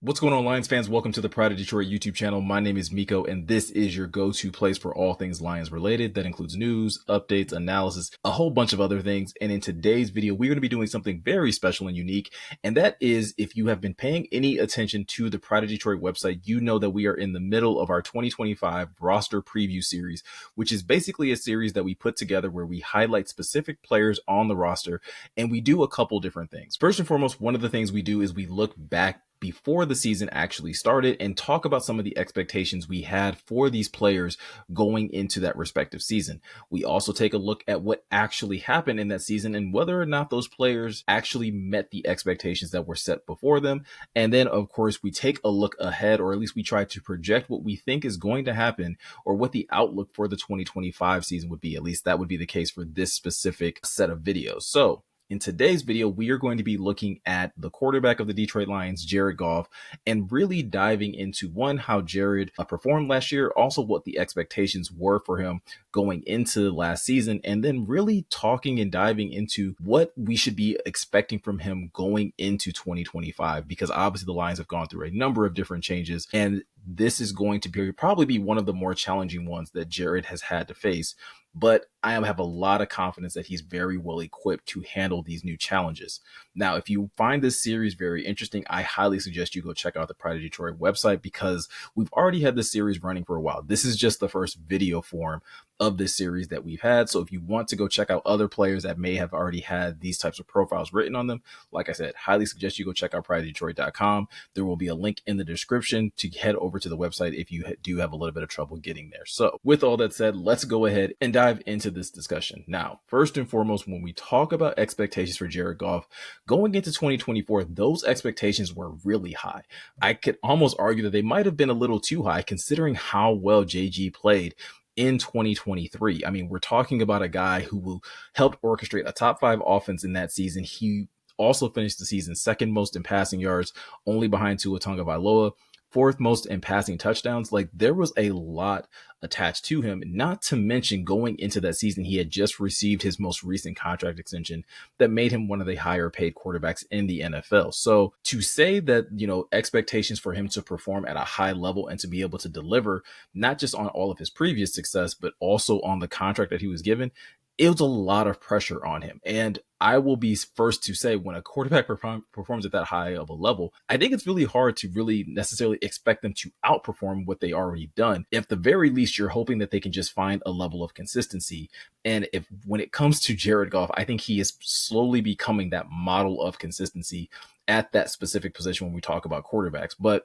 What's going on, Lions fans? Welcome to the Pride of Detroit YouTube channel. My name is Miko, and this is your go-to place for all things Lions related. That includes news, updates, analysis, a whole bunch of other things. And in today's video, we're going to be doing something very special and unique. And that is, if you have been paying any attention to the Pride of Detroit website, you know that we are in the middle of our 2025 roster preview series, which is basically a series that we put together where we highlight specific players on the roster, and we do a couple different things. First and foremost, one of the things we do is we look back before the season actually started and talk about some of the expectations we had for these players going into that respective season. We also take a look at what actually happened in that season and whether or not those players actually met the expectations that were set before them. And then, of course, we take a look ahead, or at least we try to project what we think is going to happen or what the outlook for the 2025 season would be. At least that would be the case for this specific set of videos. So in today's video, we are going to be looking at the quarterback of the Detroit Lions, Jared Goff, and really diving into one, how Jared performed last year, also what the expectations were for him going into last season, and then really talking and diving into what we should be expecting from him going into 2025, because obviously the Lions have gone through a number of different changes, and this is going to probably be one of the more challenging ones that Jared has had to face. But I have a lot of confidence that he's very well equipped to handle these new challenges. Now, if you find this series very interesting, I highly suggest you go check out the Pride of Detroit website, because we've already had this series running for a while. This is just the first video form of this series that we've had. So if you want to go check out other players that may have already had these types of profiles written on them, like I said, highly suggest you go check out prideofdetroit.com. There will be a link in the description to head over to the website if you do have a little bit of trouble getting there. So with all that said, let's go ahead and dive into this discussion. Now, first and foremost, when we talk about expectations for Jared Goff going into 2024, those expectations were really high. I could almost argue that they might have been a little too high considering how well JG played in 2023. I mean, we're talking about a guy who helped orchestrate a top 5 offense in that season. He also finished the season second most in passing yards, only behind Tua Tagovailoa, fourth most in passing touchdowns. Like, there was a lot attached to him, not to mention going into that season, he had just received his most recent contract extension that made him one of the higher paid quarterbacks in the NFL. So to say that, expectations for him to perform at a high level and to be able to deliver, not just on all of his previous success, but also on the contract that he was given, it was a lot of pressure on him. And I will be first to say, when a quarterback performs at that high of a level, I think it's really hard to really necessarily expect them to outperform what they already done. At the very least, you're hoping that they can just find a level of consistency. And when it comes to Jared Goff, I think he is slowly becoming that model of consistency at that specific position when we talk about quarterbacks. But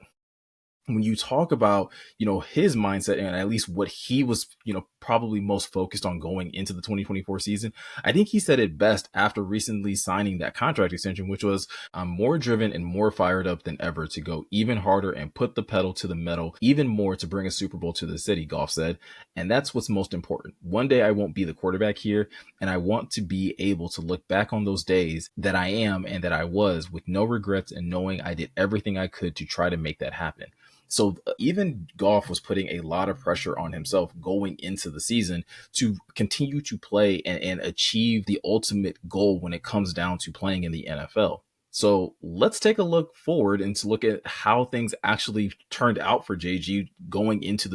when you talk about, his mindset and at least what he was, probably most focused on going into the 2024 season, I think he said it best after recently signing that contract extension, which was, "I'm more driven and more fired up than ever to go even harder and put the pedal to the metal even more to bring a Super Bowl to the city," Goff said. And that's what's most important. One day I won't be the quarterback here, and I want to be able to look back on those days that I am and that I was with no regrets, and knowing I did everything I could to try to make that happen. So even Goff was putting a lot of pressure on himself going into the season to continue to play and achieve the ultimate goal when it comes down to playing in the NFL. So let's take a look forward and to look at how things actually turned out for JG going into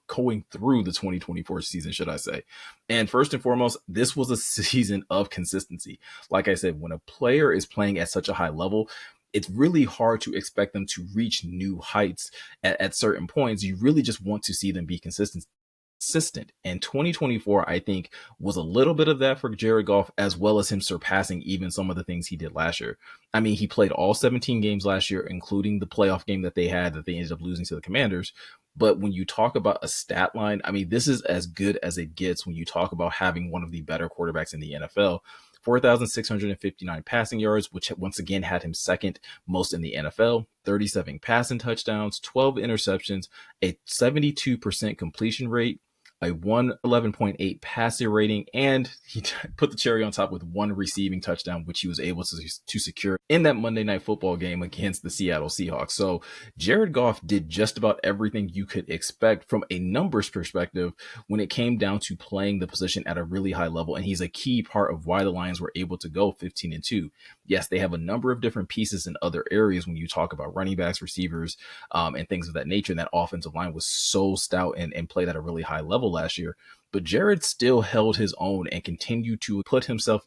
going through the 2024 season, should I say. And first and foremost, this was a season of consistency. Like I said, when a player is playing at such a high level, it's really hard to expect them to reach new heights at certain points. You really just want to see them be consistent. And 2024, I think, was a little bit of that for Jared Goff, as well as him surpassing even some of the things he did last year. I mean, he played all 17 games last year, including the playoff game that they ended up losing to the Commanders. But when you talk about a stat line, I mean, this is as good as it gets when you talk about having one of the better quarterbacks in the NFL. 4,659 passing yards, which once again had him second most in the NFL, 37 passing touchdowns, 12 interceptions, a 72% completion rate, a 111.8 passer rating, and he put the cherry on top with one receiving touchdown, which he was able to secure in that Monday Night Football game against the Seattle Seahawks. So Jared Goff did just about everything you could expect from a numbers perspective when it came down to playing the position at a really high level. And he's a key part of why the Lions were able to go 15-2. Yes, they have a number of different pieces in other areas when you talk about running backs, receivers, and things of that nature. And that offensive line was so stout and played at a really high level last year. But Jared still held his own and continued to put himself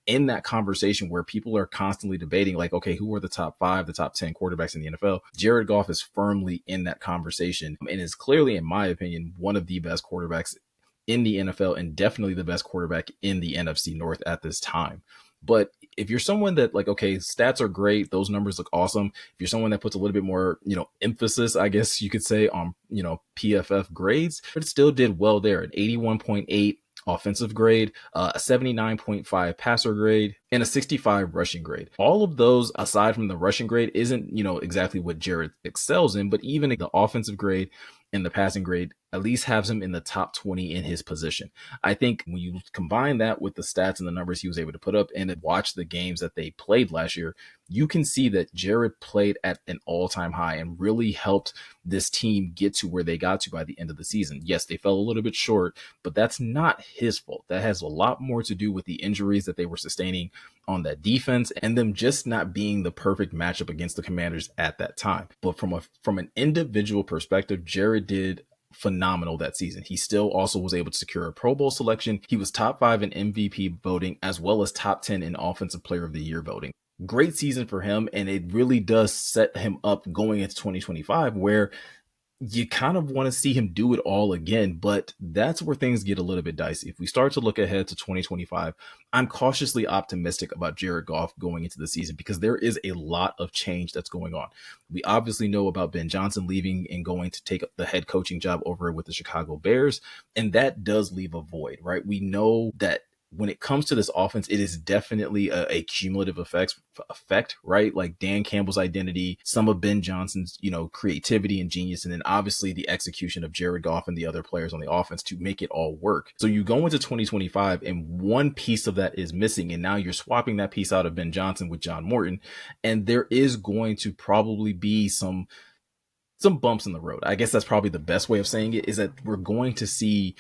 in that conversation where people are constantly debating, like, okay, who are the top 5, the top 10 quarterbacks in the NFL? Jared Goff is firmly in that conversation and is clearly, in my opinion, one of the best quarterbacks in the NFL and definitely the best quarterback in the NFC North at this time. But if you're someone that, like, okay, stats are great, those numbers look awesome. If you're someone that puts a little bit more, emphasis, I guess you could say, on, PFF grades, it still did well there. An 81.8 offensive grade, a 79.5 passer grade, and a 65 rushing grade. All of those, aside from the rushing grade, isn't, exactly what Jared excels in, but even the offensive grade and the passing grade at least has him in the top 20 in his position. I think when you combine that with the stats and the numbers he was able to put up and watch the games that they played last year, you can see that Jared played at an all-time high and really helped this team get to where they got to by the end of the season. Yes, they fell a little bit short, but that's not his fault. That has a lot more to do with the injuries that they were sustaining on that defense and them just not being the perfect matchup against the Commanders at that time. But from an individual perspective, Jared did phenomenal that season. He still also was able to secure a Pro Bowl selection. He was top 5 in MVP voting, as well as top 10 in Offensive Player of the Year voting. Great season for him, and it really does set him up going into 2025, where you kind of want to see him do it all again, but that's where things get a little bit dicey. If we start to look ahead to 2025, I'm cautiously optimistic about Jared Goff going into the season because there is a lot of change that's going on. We obviously know about Ben Johnson leaving and going to take up the head coaching job over with the Chicago Bears, and that does leave a void, right? We know that when it comes to this offense, it is definitely a cumulative effect, right? Like Dan Campbell's identity, some of Ben Johnson's, creativity and genius, and then obviously the execution of Jared Goff and the other players on the offense to make it all work. So you go into 2025 and one piece of that is missing, and now you're swapping that piece out of Ben Johnson with John Morton, and there is going to probably be some bumps in the road. I guess that's probably the best way of saying it, is that we're going to see,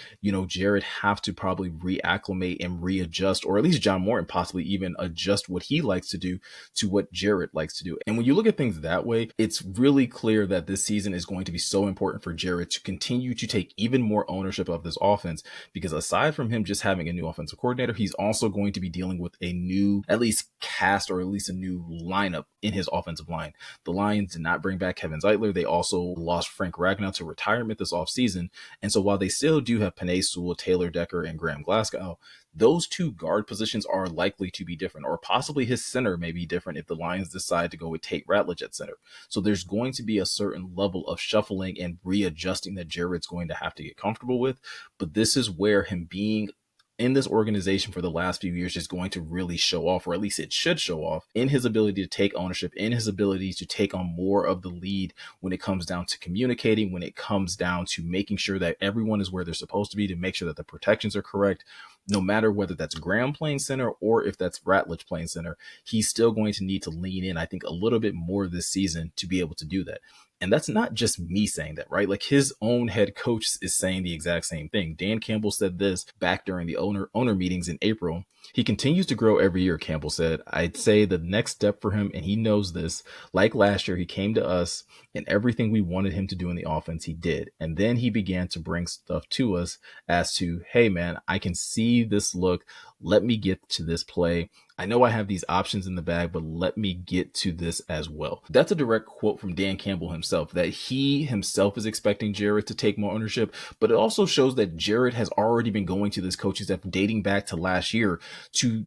Jared have to probably reacclimate and readjust, or at least John Morton possibly even adjust what he likes to do to what Jared likes to do. And when you look at things that way, it's really clear that this season is going to be so important for Jared to continue to take even more ownership of this offense, because aside from him just having a new offensive coordinator, he's also going to be dealing with a new, at least cast, or at least a new lineup in his offensive line. The Lions did not bring back Kevin Zeitler. They also lost Frank Ragnow to retirement this offseason. And so while they still do have Penei Sewell, Taylor Decker, and Graham Glasgow, those two guard positions are likely to be different, or possibly his center may be different if the Lions decide to go with Tate Ratledge at center. So there's going to be a certain level of shuffling and readjusting that Jared's going to have to get comfortable with. But this is where him being in this organization for the last few years is going to really show off, or at least it should show off, in his ability to take ownership, in his ability to take on more of the lead when it comes down to communicating, when it comes down to making sure that everyone is where they're supposed to be, to make sure that the protections are correct. No matter whether that's Graham playing center or if that's Ratledge playing center, he's still going to need to lean in, I think, a little bit more this season to be able to do that. And that's not just me saying that, right? Like his own head coach is saying the exact same thing. Dan Campbell said this back during the owner meetings in April. He continues to grow every year, Campbell said. I'd say the next step for him, and he knows this, like last year, he came to us and everything we wanted him to do in the offense, he did. And then he began to bring stuff to us as to, hey, man, I can see this look. Let me get to this play. I know I have these options in the bag, but let me get to this as well. That's a direct quote from Dan Campbell himself, that he himself is expecting Jared to take more ownership, but it also shows that Jared has already been going to this coaching staff dating back to last year to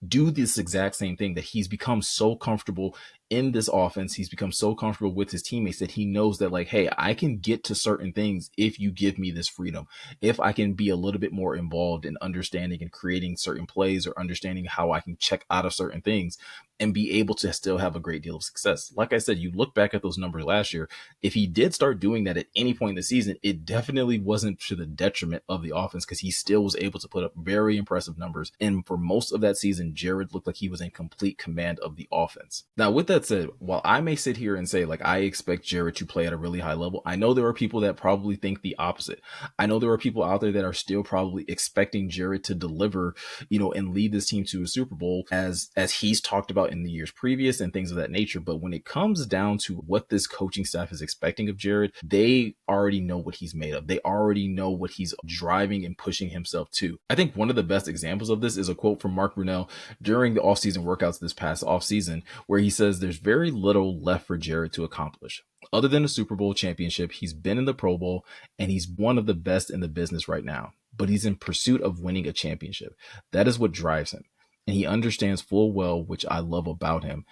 do this exact same thing, that he's become so comfortable in this offense, he's become so comfortable with his teammates that he knows that, like, hey, I can get to certain things if you give me this freedom. If I can be a little bit more involved in understanding and creating certain plays or understanding how I can check out of certain things and be able to still have a great deal of success. Like I said, you look back at those numbers last year, if he did start doing that at any point in the season, it definitely wasn't to the detriment of the offense because he still was able to put up very impressive numbers. And for most of that season, Jared looked like he was in complete command of the offense. Now, with that said, while I may sit here and say, like, I expect Jared to play at a really high level, I know there are people that probably think the opposite. I know there are people out there that are still probably expecting Jared to deliver, and lead this team to a Super Bowl as he's talked about in the years previous and things of that nature. But when it comes down to what this coaching staff is expecting of Jared, they already know what he's made of. They already know what he's driving and pushing himself to. I think one of the best examples of this is a quote from Mark Brunell during the offseason workouts this past offseason, where he says there's very little left for Jared to accomplish. Other than a Super Bowl championship, he's been in the Pro Bowl, and he's one of the best in the business right now. But he's in pursuit of winning a championship. That is what drives him. And he understands full well, which I love about him,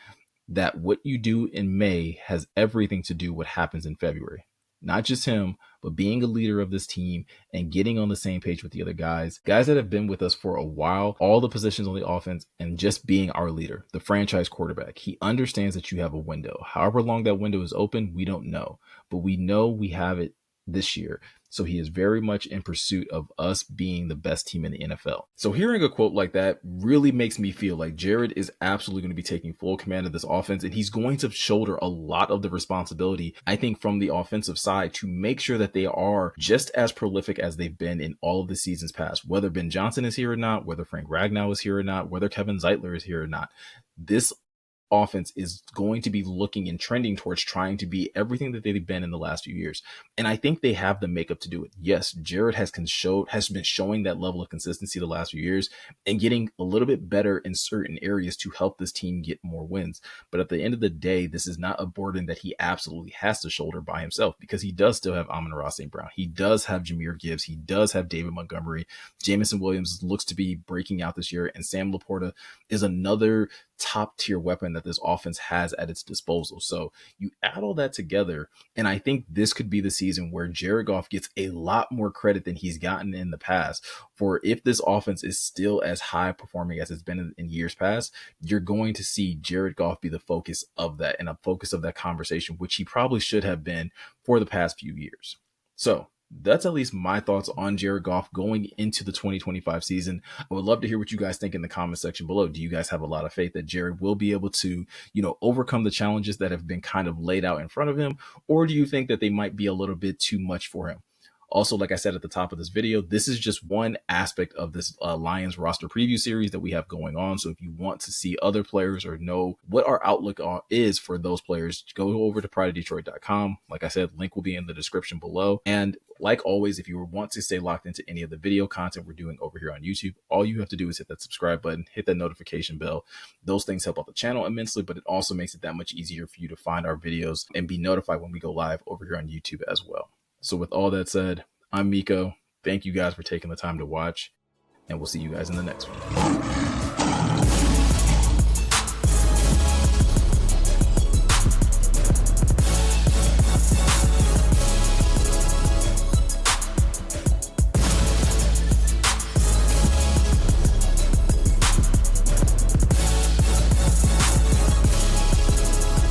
that what you do in May has everything to do with what happens in February. Not just him, but being a leader of this team and getting on the same page with the other guys that have been with us for a while, all the positions on the offense, and just being our leader, the franchise quarterback. He understands that you have a window. However long that window is open, we don't know, but we know we have it this year. So he is very much in pursuit of us being the best team in the NFL. So hearing a quote like that really makes me feel like Jared is absolutely going to be taking full command of this offense, and he's going to shoulder a lot of the responsibility, I think, from the offensive side to make sure that they are just as prolific as they've been in all of the seasons past. Whether Ben Johnson is here or not, whether Frank Ragnow is here or not, whether Kevin Zeitler is here or not, this offense is going to be looking and trending towards trying to be everything that they've been in the last few years. And I think they have the makeup to do it. Yes, Jared has been showing that level of consistency the last few years and getting a little bit better in certain areas to help this team get more wins. But at the end of the day, this is not a burden that he absolutely has to shoulder by himself, because he does still have Amon-Ra St. Brown. He does have Jahmyr Gibbs. He does have David Montgomery. Jamison Williams looks to be breaking out this year, and Sam Laporta is another top tier weapon that this offense has at its disposal. So you add all that together, and I think this could be the season where Jared Goff gets a lot more credit than he's gotten in the past. For if this offense is still as high performing as it's been in years past, you're going to see Jared Goff be the focus of that and a focus of that conversation, which he probably should have been for the past few years. So that's at least my thoughts on Jared Goff going into the 2025 season. I would love to hear what you guys think in the comment section below. Do you guys have a lot of faith that Jared will be able to, overcome the challenges that have been kind of laid out in front of him? Or do you think that they might be a little bit too much for him? Also, like I said at the top of this video, this is just one aspect of this Lions roster preview series that we have going on. So if you want to see other players or know what our outlook is for those players, go over to prideofdetroit.com. Like I said, link will be in the description below. And like always, if you want to stay locked into any of the video content we're doing over here on YouTube, all you have to do is hit that subscribe button, hit that notification bell. Those things help out the channel immensely, but it also makes it that much easier for you to find our videos and be notified when we go live over here on YouTube as well. So with all that said, I'm Miko. Thank you guys for taking the time to watch, and we'll see you guys in the next one.